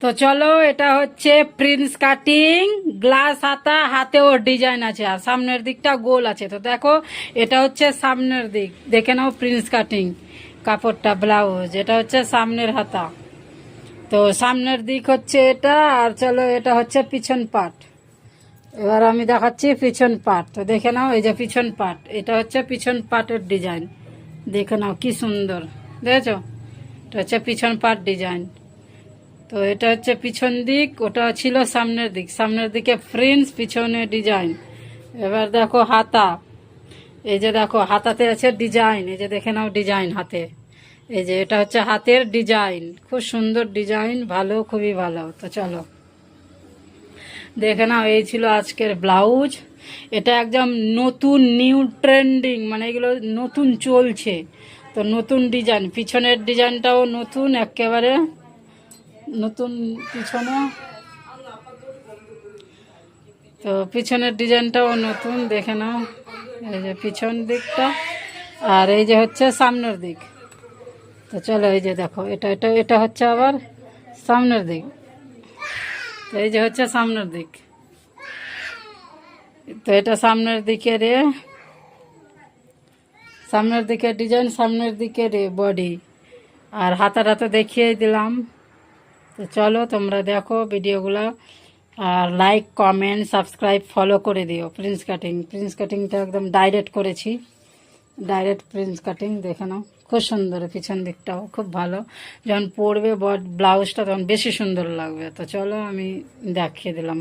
তো চলো, এটা হচ্ছে প্রিন্স কাটিং গ্লাস হাতা, হাতেও ডিজাইন আছে আর সামনের দিকটা গোল আছে। তো দেখো, এটা হচ্ছে সামনের দিক, দেখে নাও প্রিন্স কাটিং কাপড়টা, ব্লাউজ, এটা হচ্ছে সামনের হাতা। তো সামনের দিক হচ্ছে এটা, আর চলো এটা হচ্ছে পিছন পাট। এবার আমি দেখাচ্ছি পিছন পাট। তো দেখে নাও, এই যে পিছন পাট, এটা হচ্ছে পিছন পাটের ডিজাইন, দেখে নাও কি সুন্দর, দেখেছো? এটা হচ্ছে পিছন পাট ডিজাইন। তো এটা হচ্ছে পিছন দিক, ওটা ছিল সামনের দিক, সামনের দিকে প্রিন্স, পিছনে ডিজাইন। এবার দেখো হাতা, এই যে দেখো হাতাতে আছে ডিজাইন, এই যে দেখে নাও ডিজাইন হাতে, এই যে এটা হচ্ছে হাতের ডিজাইন, খুব সুন্দর ডিজাইন, ভালো, খুবই ভালো। তো চলো দেখে নাও, এই ছিল আজকের ব্লাউজ। এটা একদম নতুন, নিউ ট্রেন্ডিং, মানে এগুলো নতুন চলছে। তো নতুন ডিজাইন, পিছনের ডিজাইনটাও নতুন, একেবারে নতুন পিছনে। তো পিছনের ডিজাইনটাও নতুন, দেখে নাও, এই যে পিছন দিকটা, আর এই যে হচ্ছে সামনের দিক। তো চলো, এই যে দেখো, এটা এটা এটা হচ্ছে আবার সামনের দিক। তো এই যে হচ্ছে সামনের দিক। তো এটা সামনের দিকে রে, সামনের দিকে ডিজাইন, সামনের দিকে রে বডি, আর হাতাটা তো দেখিয়ে দিলাম। তো চলো তোমরা দেখো ভিডিওগুলো, আর লাইক, কমেন্ট, সাবস্ক্রাইব, ফলো করে দিও। প্রিন্স কাটিং, প্রিন্স কাটিংটা একদম ডাইরেক্ট করেছি, ডাইরেক্ট প্রিন্স কাটিং, দেখে নাও খুব সুন্দর, পিছন দিকটাও খুব ভালো। যখন পরবে ব্লাউজটা তখন বেশি সুন্দর লাগবে। তো চলো আমি দেখিয়ে দিলাম।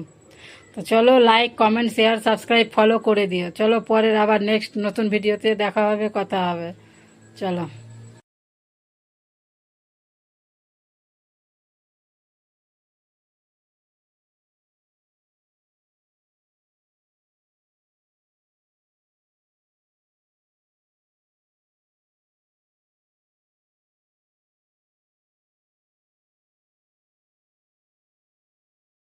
তো চলো, like, comment, share, subscribe, follow করে দিও। চলো পরের আবার নেক্সট নতুন ভিডিওতে দেখা হবে, কথা হবে। চলো।